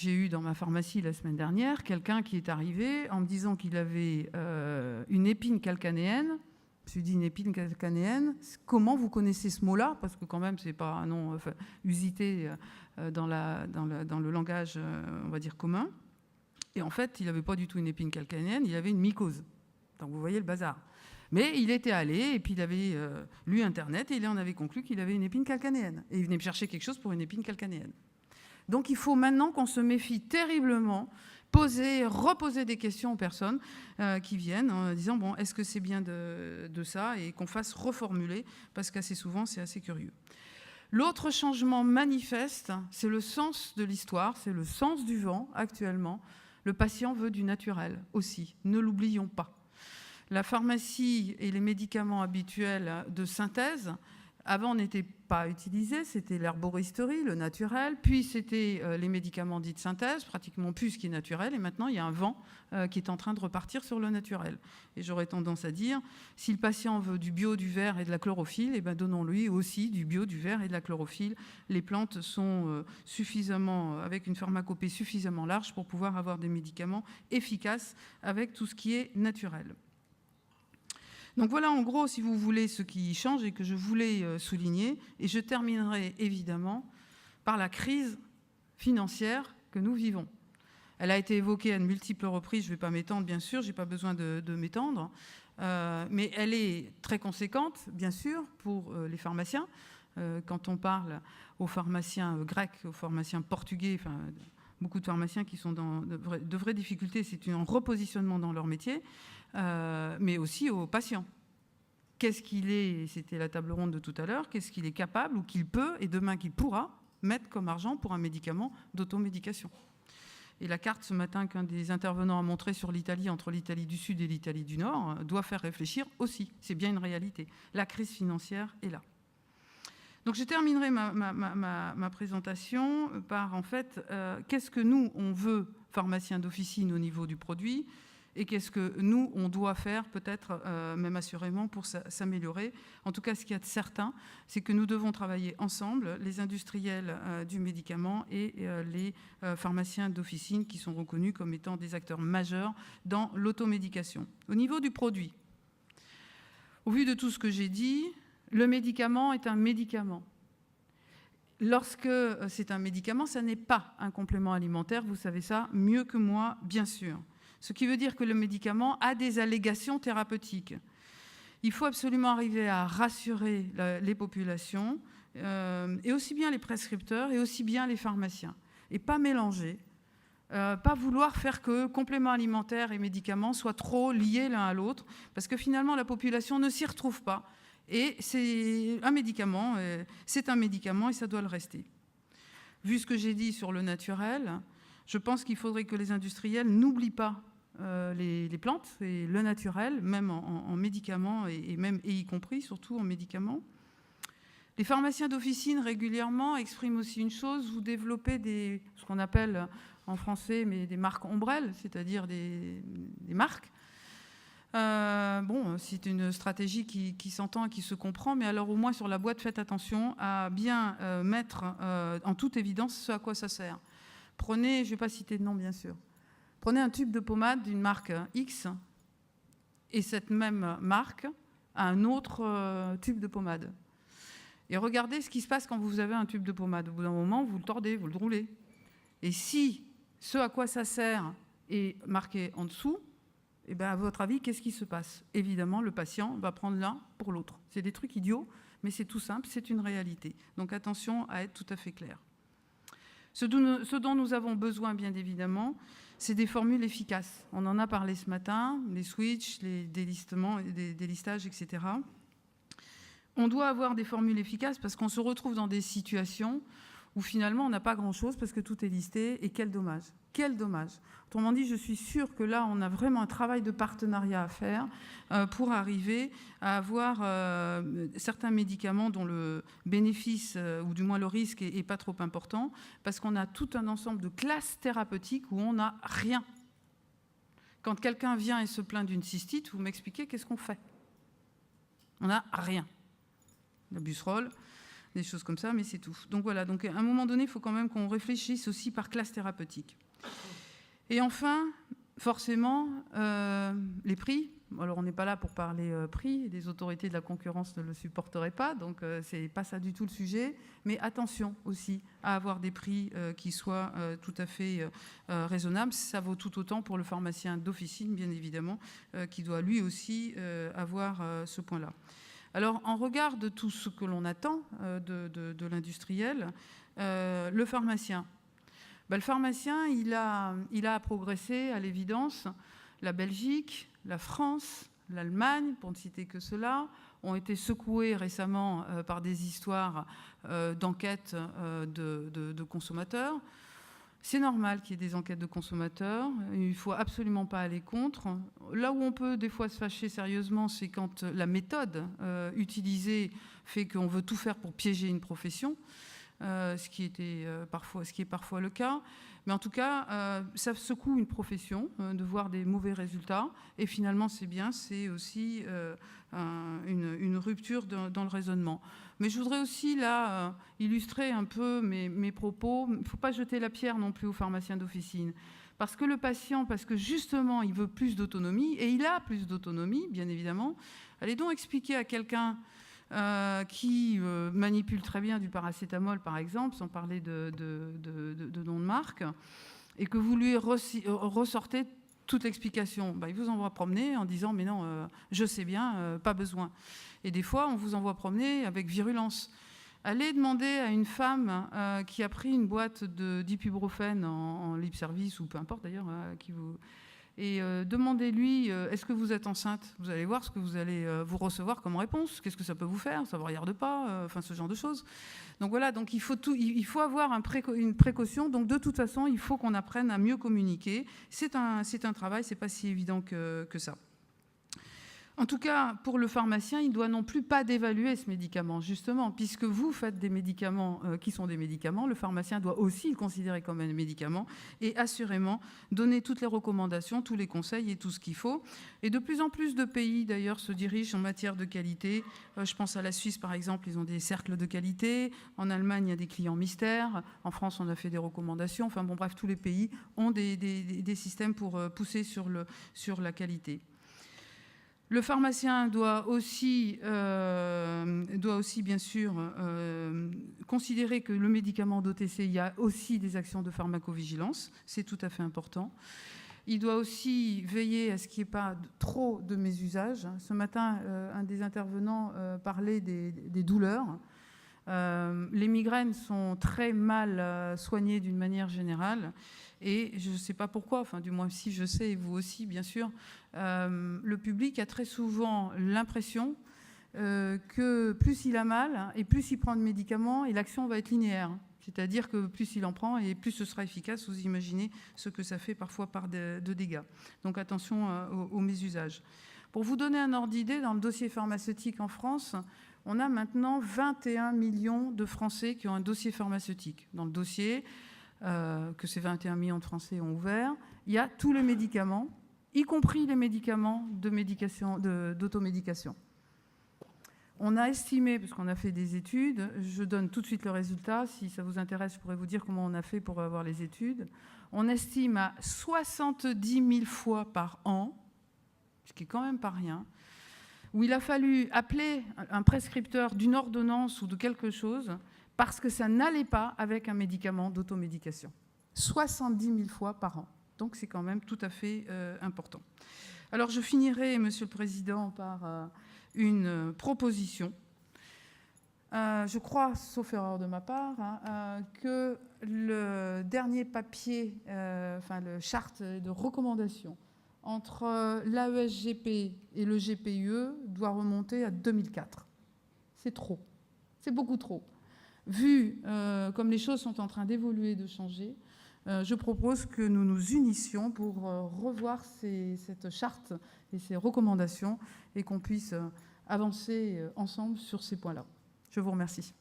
J'ai eu dans ma pharmacie la semaine dernière quelqu'un qui est arrivé en me disant qu'il avait une épine calcanéenne. Je me suis dit, une épine calcanéenne, comment vous connaissez ce mot-là? Parce que quand même, ce n'est pas un nom usité dans le langage, on va dire, commun. Et en fait, il n'avait pas du tout une épine calcanéenne, il avait une mycose. Donc vous voyez le bazar. Mais il était allé, et puis il avait lu Internet, et il en avait conclu qu'il avait une épine calcanéenne. Et il venait me chercher quelque chose pour une épine calcanéenne. Donc il faut maintenant qu'on se méfie terriblement, reposer des questions aux personnes qui viennent en disant, bon, est-ce que c'est bien de ça? Et qu'on fasse reformuler, parce qu'assez souvent, c'est assez curieux. L'autre changement manifeste, c'est le sens de l'histoire, c'est le sens du vent actuellement. Le patient veut du naturel aussi, ne l'oublions pas. La pharmacie et les médicaments habituels de synthèse, avant, n'étaient pas utilisés, c'était l'herboristerie, le naturel, puis c'était les médicaments dits de synthèse, pratiquement plus ce qui est naturel, et maintenant il y a un vent qui est en train de repartir sur le naturel. Et j'aurais tendance à dire, si le patient veut du bio, du vert et de la chlorophylle, eh ben donnons-lui aussi du bio, du vert et de la chlorophylle. Les plantes sont suffisamment, avec une pharmacopée suffisamment large pour pouvoir avoir des médicaments efficaces avec tout ce qui est naturel. Donc voilà en gros, si vous voulez, ce qui change et que je voulais souligner. Et je terminerai évidemment par la crise financière que nous vivons. Elle a été évoquée à de multiples reprises, je ne vais pas m'étendre bien sûr, je n'ai pas besoin de m'étendre, mais elle est très conséquente bien sûr pour les pharmaciens. Quand on parle aux pharmaciens grecs, aux pharmaciens portugais, enfin, beaucoup de pharmaciens qui sont dans de vraies difficultés, c'est un repositionnement dans leur métier. Mais aussi aux patients. Qu'est-ce qu'il est, c'était la table ronde de tout à l'heure, qu'est-ce qu'il est capable ou qu'il peut et demain qu'il pourra mettre comme argent pour un médicament d'automédication. Et la carte ce matin qu'un des intervenants a montré sur l'Italie, entre l'Italie du Sud et l'Italie du Nord, doit faire réfléchir aussi. C'est bien une réalité. La crise financière est là. Donc je terminerai ma présentation par en fait, qu'est-ce que nous, on veut, pharmaciens d'officine au niveau du produit, et qu'est-ce que nous, on doit faire, peut-être même assurément, pour s'améliorer. En tout cas, ce qu'il y a de certain, c'est que nous devons travailler ensemble, les industriels du médicament et les pharmaciens d'officine qui sont reconnus comme étant des acteurs majeurs dans l'automédication. Au niveau du produit, au vu de tout ce que j'ai dit, le médicament est un médicament. Lorsque c'est un médicament, ça n'est pas un complément alimentaire, vous savez ça mieux que moi, bien sûr. Ce qui veut dire que le médicament a des allégations thérapeutiques. Il faut absolument arriver à rassurer les populations, et aussi bien les prescripteurs et aussi bien les pharmaciens. Et pas mélanger, pas vouloir faire que compléments alimentaires et médicaments soient trop liés l'un à l'autre, parce que finalement la population ne s'y retrouve pas. Et c'est un médicament et ça doit le rester. Vu ce que j'ai dit sur le naturel, je pense qu'il faudrait que les industriels n'oublient pas les plantes et le naturel, même en médicaments et y compris surtout en médicaments. Les pharmaciens d'officine régulièrement expriment aussi une chose, vous développez ce qu'on appelle en français des marques ombrelles, c'est-à-dire des marques. Bon, c'est une stratégie qui s'entend et qui se comprend, mais alors au moins sur la boîte, faites attention à bien mettre en toute évidence ce à quoi ça sert. Prenez, je ne vais pas citer de nom bien sûr, prenez un tube de pommade d'une marque X et cette même marque a un autre tube de pommade. Et regardez ce qui se passe quand vous avez un tube de pommade. Au bout d'un moment, vous le tordez, vous le roulez. Et si ce à quoi ça sert est marqué en dessous, eh bien, à votre avis, qu'est-ce qui se passe? Évidemment, le patient va prendre l'un pour l'autre. C'est des trucs idiots, mais c'est tout simple, c'est une réalité. Donc attention à être tout à fait clair. Ce dont nous avons besoin, bien évidemment, c'est des formules efficaces. On en a parlé ce matin, les switches, les délistements, des délistages, etc. On doit avoir des formules efficaces parce qu'on se retrouve dans des situations où finalement on n'a pas grand-chose parce que tout est listé, et quel dommage. Quel dommage. Autrement dit, je suis sûre que là, on a vraiment un travail de partenariat à faire pour arriver à avoir certains médicaments dont le bénéfice, ou du moins le risque, n'est pas trop important, parce qu'on a tout un ensemble de classes thérapeutiques où on n'a rien. Quand quelqu'un vient et se plaint d'une cystite, vous m'expliquez qu'est-ce qu'on fait? On n'a rien. La Busserol, des choses comme ça, mais c'est tout. Donc voilà, donc à un moment donné, il faut quand même qu'on réfléchisse aussi par classe thérapeutique. Et enfin, forcément, les prix. Alors on n'est pas là pour parler prix, les autorités de la concurrence ne le supporteraient pas, donc c'est pas ça du tout le sujet. Mais attention aussi à avoir des prix qui soient tout à fait raisonnables. Ça vaut tout autant pour le pharmacien d'officine, bien évidemment, qui doit lui aussi avoir ce point-là. Alors en regard de tout ce que l'on attend de l'industriel, le pharmacien. Le pharmacien, il a progressé à l'évidence. La Belgique, la France, l'Allemagne, pour ne citer que cela, ont été secoués récemment par des histoires d'enquêtes de consommateurs. C'est normal qu'il y ait des enquêtes de consommateurs. Il ne faut absolument pas aller contre. Là où on peut des fois se fâcher sérieusement, c'est quand la méthode utilisée fait qu'on veut tout faire pour piéger une profession. Ce qui est parfois le cas. Mais en tout cas, ça secoue une profession de voir des mauvais résultats. Et finalement, c'est bien, c'est aussi une rupture dans le raisonnement. Mais je voudrais aussi là illustrer un peu mes propos. Il ne faut pas jeter la pierre non plus aux pharmaciens d'officine. Parce que le patient, parce que justement, il veut plus d'autonomie, et il a plus d'autonomie, bien évidemment. Allez donc expliquer à quelqu'un qui manipule très bien du paracétamol, par exemple, sans parler de nom de marque, et que vous lui ressortez toute l'explication. Il vous envoie promener en disant « mais non, je sais bien, pas besoin ». Et des fois, on vous envoie promener avec virulence. Allez demander à une femme qui a pris une boîte d'ibuprofène en libre service, ou peu importe d'ailleurs, qui vous... Et demandez-lui, est-ce que vous êtes enceinte? Vous allez voir ce que vous allez vous recevoir comme réponse. Qu'est-ce que ça peut vous faire? Ça ne vous regarde pas, enfin ce genre de choses. Donc voilà, donc il faut avoir une précaution. Donc de toute façon, il faut qu'on apprenne à mieux communiquer. C'est un travail, c'est pas si évident que ça. En tout cas, pour le pharmacien, il ne doit non plus pas dévaluer ce médicament, justement, puisque vous faites des médicaments qui sont des médicaments, le pharmacien doit aussi le considérer comme un médicament et assurément donner toutes les recommandations, tous les conseils et tout ce qu'il faut. Et de plus en plus de pays, d'ailleurs, se dirigent en matière de qualité. Je pense à la Suisse, par exemple, ils ont des cercles de qualité. En Allemagne, il y a des clients mystères. En France, on a fait des recommandations. Enfin bon, bref, tous les pays ont des systèmes pour pousser sur la qualité. Le pharmacien doit aussi bien sûr, considérer que le médicament d'OTC, il y a aussi des actions de pharmacovigilance. C'est tout à fait important. Il doit aussi veiller à ce qu'il n'y ait pas trop de mésusage. Ce matin, un des intervenants parlait des douleurs. Les migraines sont très mal soignées d'une manière générale. Et je ne sais pas pourquoi, enfin du moins si je sais, et vous aussi bien sûr, le public a très souvent l'impression que plus il a mal et plus il prend de médicaments et l'action va être linéaire. C'est-à-dire que plus il en prend et plus ce sera efficace. Vous imaginez ce que ça fait parfois par de dégâts. Donc attention au mésusage. Pour vous donner un ordre d'idée, dans le dossier pharmaceutique en France, on a maintenant 21 millions de Français qui ont un dossier pharmaceutique. Dans le dossier que ces 21 millions de Français ont ouvert, il y a tous les médicaments, y compris les médicaments d'automédication. On a estimé, parce qu'on a fait des études, je donne tout de suite le résultat, si ça vous intéresse, je pourrais vous dire comment on a fait pour avoir les études. On estime à 70 000 fois par an, ce qui est quand même pas rien, où il a fallu appeler un prescripteur d'une ordonnance ou de quelque chose parce que ça n'allait pas avec un médicament d'automédication. 70 000 fois par an. Donc c'est quand même tout à fait important. Alors je finirai, Monsieur le Président, par une proposition. Je crois, sauf erreur de ma part, que le dernier papier, le charte de recommandation entre l'AESGP et le GPUE doit remonter à 2004. C'est trop. C'est beaucoup trop. Vu comme les choses sont en train d'évoluer, de changer, je propose que nous nous unissions pour revoir cette charte et ces recommandations et qu'on puisse avancer ensemble sur ces points-là. Je vous remercie.